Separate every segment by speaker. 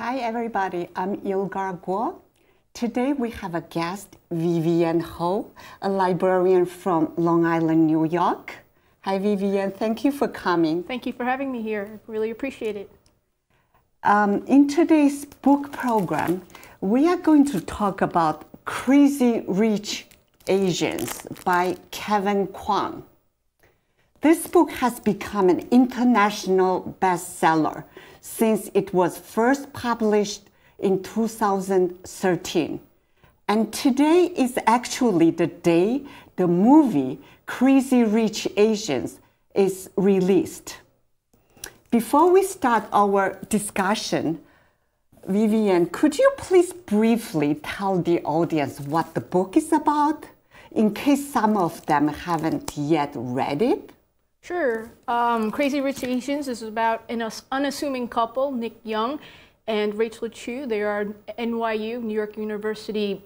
Speaker 1: Hi everybody, I'm Ilgar Guo. Today we have a guest, Vivian Ho, a librarian from Long Island, New York. Hi Vivian, thank you for coming.
Speaker 2: Thank you for having me here. I really appreciate it.
Speaker 1: In today's book program, we are going to talk about Crazy Rich Asians by Kevin Kwan. This book has become an international bestseller since it was first published in 2013. And today is actually the day the movie Crazy Rich Asians is released. Before we start our discussion, Vivian, could you please briefly tell the audience what the book is about, in case some of them haven't yet read it?
Speaker 2: Sure. Crazy Rich Asians is about an unassuming couple, Nick Young and Rachel Chu. They are NYU, New York University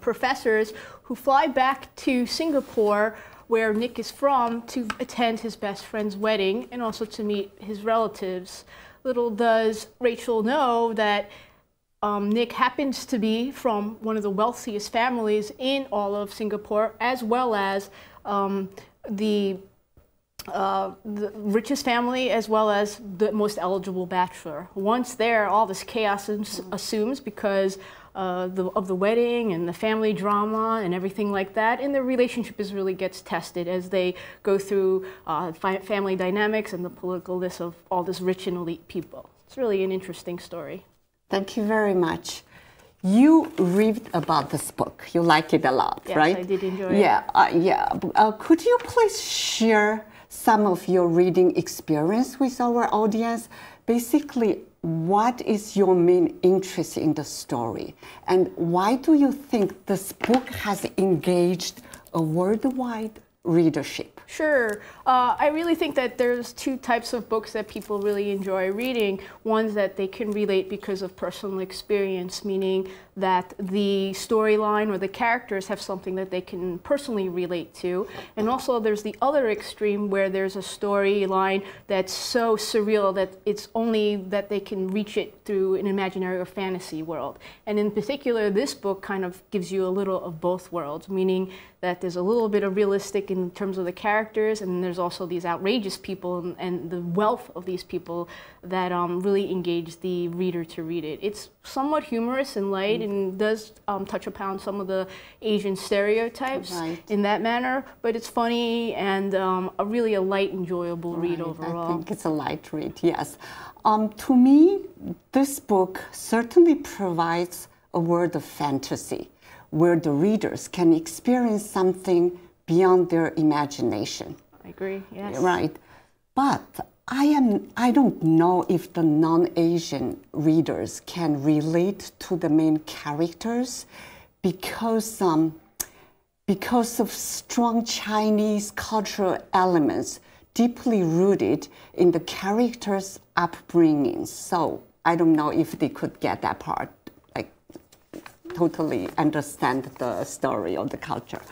Speaker 2: professors who fly back to Singapore, where Nick is from, to attend his best friend's wedding and also to meet his relatives. Little does Rachel know that Nick happens to be from one of the wealthiest families in all of Singapore, as well as the richest family, as well as the most eligible bachelor. Once there, all this chaos assumes because of the wedding and the family drama and everything like that, and the relationship really gets tested as they go through family dynamics and the politicalness of all this rich and elite people. It's really an interesting story.
Speaker 1: Thank you very much. You read about this book. You like it a lot,
Speaker 2: yes,
Speaker 1: right?
Speaker 2: Yes, I did enjoy it.
Speaker 1: Yeah. Could you please share some of your reading experience with our audience? Basically, what is your main interest in the story? And why do you think this book has engaged a worldwide readership?
Speaker 2: Sure. I really think that there's two types of books that people really enjoy reading. Ones that they can relate because of personal experience, meaning that the storyline or the characters have something that they can personally relate to. And also there's the other extreme where there's a storyline that's so surreal that it's only that they can reach it through an imaginary or fantasy world. And in particular, this book kind of gives you a little of both worlds, meaning that there's a little bit of realistic in terms of the characters, and there's also these outrageous people and the wealth of these people that really engage the reader to read it. It's somewhat humorous and light and does touch upon some of the Asian stereotypes in that manner, but it's funny and really a light, enjoyable read overall.
Speaker 1: I think it's a light read, yes. To me, this book certainly provides a world of fantasy where the readers can experience something beyond their imagination.
Speaker 2: I agree, yes.
Speaker 1: Right. But I don't know if the non-Asian readers can relate to the main characters because of strong Chinese cultural elements deeply rooted in the characters' upbringing. So I don't know if they could get that part, like totally understand the story or the culture.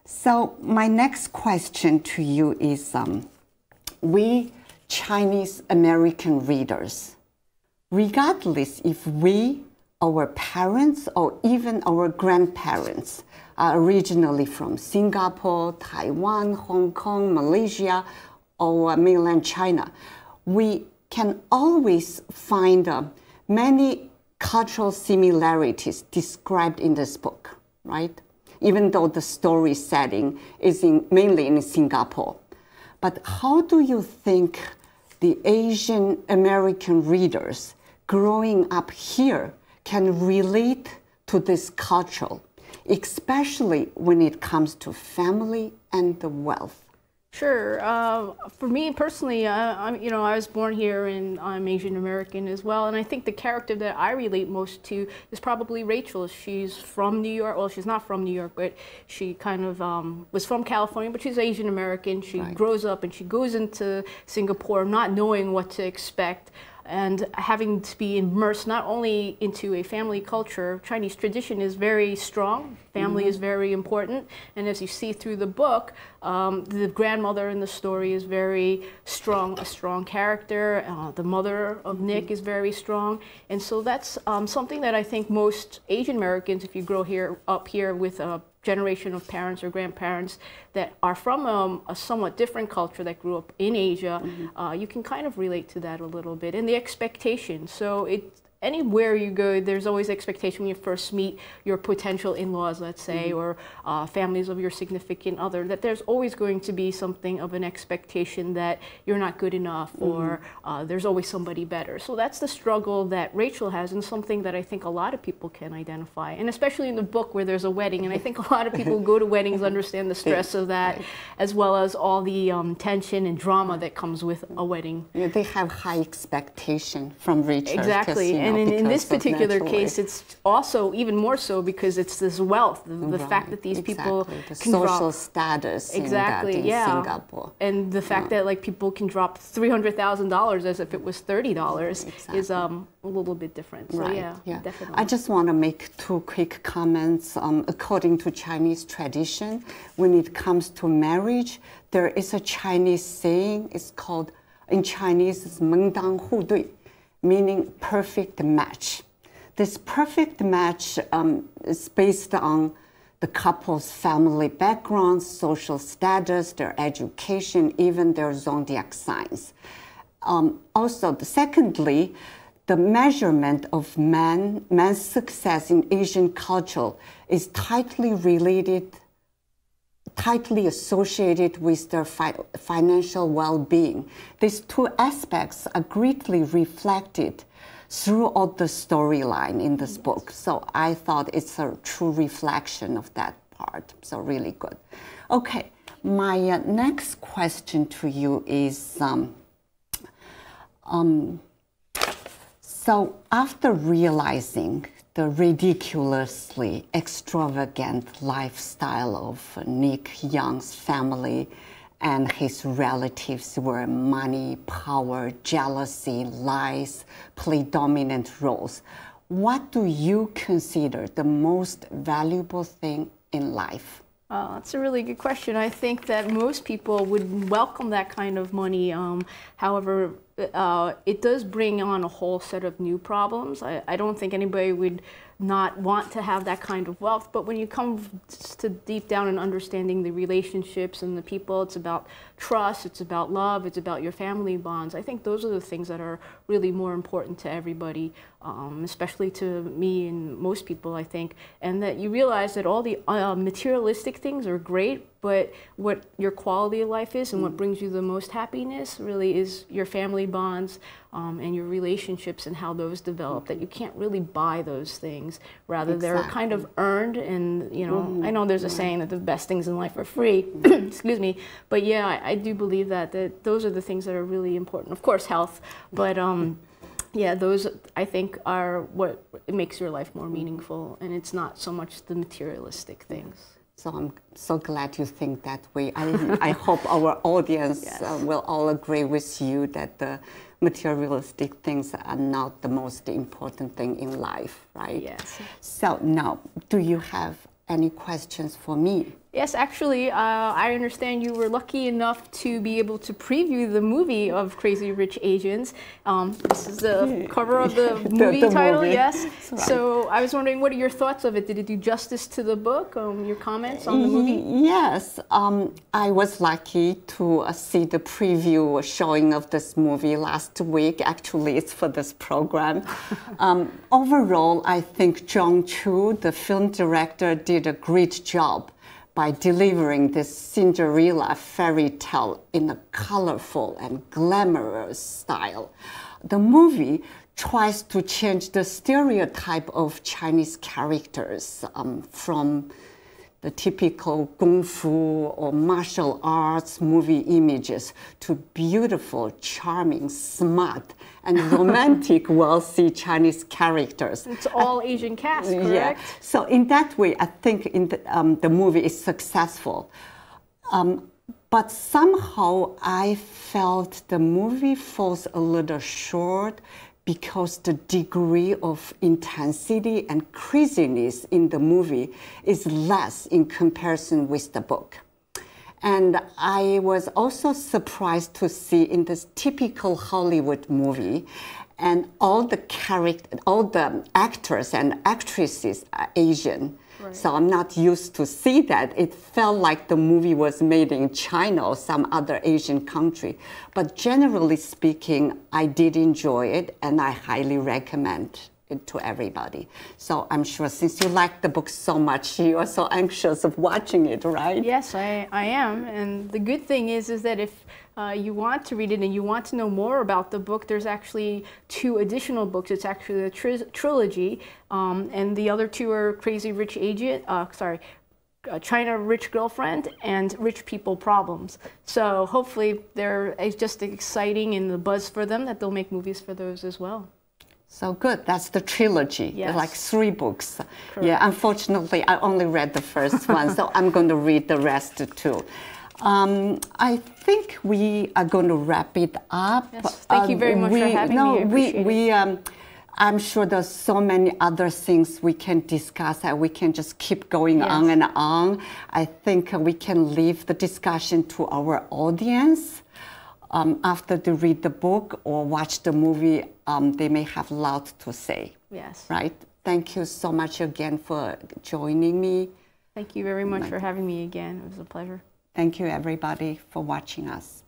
Speaker 1: So my next question to you is, we Chinese American readers, regardless if we, our parents, or even our grandparents are originally from Singapore, Taiwan, Hong Kong, Malaysia, or mainland China, we can always find many cultural similarities described in this book, right? Even though the story setting is mainly in Singapore. But how do you think the Asian American readers growing up here can relate to this culture, especially when it comes to family and the wealth?
Speaker 2: Sure. For me personally, I was born here and I'm Asian American as well. And I think the character that I relate most to is probably Rachel. She's from New York. Well, she's not from New York, but she kind of was from California, but she's Asian American. She grows up and she goes into Singapore not knowing what to expect. and having to be immersed not only into a family culture. Chinese tradition is very strong. Family is very important, and as you see through the book, the grandmother in the story is very strong, a strong character. The mother of Nick is very strong, and so that's something that I think most Asian Americans, if you grow up here with a generation of parents or grandparents that are from a somewhat different culture that grew up in Asia, you can kind of relate to that a little bit. And the expectation. So anywhere you go, there's always expectation when you first meet your potential in-laws, let's say, or families of your significant other, that there's always going to be something of an expectation that you're not good enough, or there's always somebody better. So that's the struggle that Rachel has, and something that I think a lot of people can identify. And especially in the book where there's a wedding, and I think a lot of people who go to weddings understand the stress of that, as well as all the tension and drama that comes with a wedding.
Speaker 1: Yeah, they have high expectation from Rachel.
Speaker 2: Exactly. And in this particular case, it's also even more so because it's this wealth, the fact that these people
Speaker 1: the
Speaker 2: can
Speaker 1: social
Speaker 2: drop,
Speaker 1: status in
Speaker 2: Singapore, and the fact that like people can drop $300,000 as if it was $30 is a little bit different. So yeah, definitely.
Speaker 1: I just want to make two quick comments. According to Chinese tradition, when it comes to marriage, there is a Chinese saying. It's called, in Chinese, it's 门当户对, meaning perfect match. This perfect match is based on the couple's family backgrounds, social status, their education, even their zodiac signs. Also, secondly, the measurement of man's success in Asian culture is tightly associated with their financial well-being. These two aspects are greatly reflected throughout the storyline in this book. So I thought it's a true reflection of that part. So really good. Okay, my next question to you is, so after realizing the ridiculously extravagant lifestyle of Nick Young's family and his relatives, where money, power, jealousy, lies play dominant roles, what do you consider the most valuable thing in life?
Speaker 2: That's a really good question. I think that most people would welcome that kind of money. However, it does bring on a whole set of new problems. I don't think anybody would not want to have that kind of wealth, but when you come to deep down in understanding the relationships and the people, it's about trust, it's about love, it's about your family bonds. I think those are the things that are really more important to everybody, especially to me and most people, I think, and that you realize that all the materialistic things are great, but what your quality of life is and what brings you the most happiness really is your family bonds and your relationships and how those develop, that you can't really buy those things. Rather, they're kind of earned, and, you know, I know there's a saying that the best things in life are free, excuse me, but yeah, I do believe that those are the things that are really important. Of course, health, but yeah, those I think are what makes your life more meaningful, and it's not so much the materialistic things.
Speaker 1: So I'm so glad you think that way. I hope our audience will all agree with you that the materialistic things are not the most important thing in life, right?
Speaker 2: Yes.
Speaker 1: So now, do you have any questions for me?
Speaker 2: Yes, actually, I understand you were lucky enough to be able to preview the movie of Crazy Rich Asians. This is the cover of the movie title, movie. Yes. Right. So I was wondering, what are your thoughts of it? Did it do justice to the book? Your comments on the movie?
Speaker 1: Yes, I was lucky to see the preview showing of this movie last week. Actually, it's for this program. Overall, I think John Chu, the film director, did a great job by delivering this Cinderella fairy tale in a colorful and glamorous style. The movie tries to change the stereotype of Chinese characters from the typical kung fu or martial arts movie images to beautiful, charming, smart, and romantic, wealthy Chinese characters.
Speaker 2: It's all Asian cast, correct?
Speaker 1: Yeah. So in that way, I think the movie is successful. But somehow I felt the movie falls a little short because the degree of intensity and craziness in the movie is less in comparison with the book. And I was also surprised to see in this typical Hollywood movie, and all the actors and actresses are Asian. Right. So I'm not used to see that. It felt like the movie was made in China or some other Asian country. But generally speaking, I did enjoy it, and I highly recommend it to everybody. So I'm sure since you like the book so much, you are so anxious of watching it, right?
Speaker 2: Yes, I am. And the good thing is that if you want to read it and you want to know more about the book, there's actually 2 additional books. It's actually a trilogy, and the other 2 are Crazy Rich China Rich Girlfriend and Rich People Problems. So hopefully they're just exciting and the buzz for them that they'll make movies for those as well.
Speaker 1: So good. That's the trilogy.
Speaker 2: Yes.
Speaker 1: Like 3 books.
Speaker 2: Correct.
Speaker 1: Yeah. Unfortunately, I only read the first one, so I'm going to read the rest too. I think we are going to wrap it up.
Speaker 2: Yes. Thank you very much for having me. I appreciate it.
Speaker 1: I'm sure there's so many other things we can discuss, and we can just keep going on and on. I think we can leave the discussion to our audience. After they read the book or watch the movie, they may have a lot to say.
Speaker 2: Yes.
Speaker 1: Right? Thank you so much again for joining me.
Speaker 2: Thank you very much for having me again. It was a pleasure.
Speaker 1: Thank you, everybody, for watching us.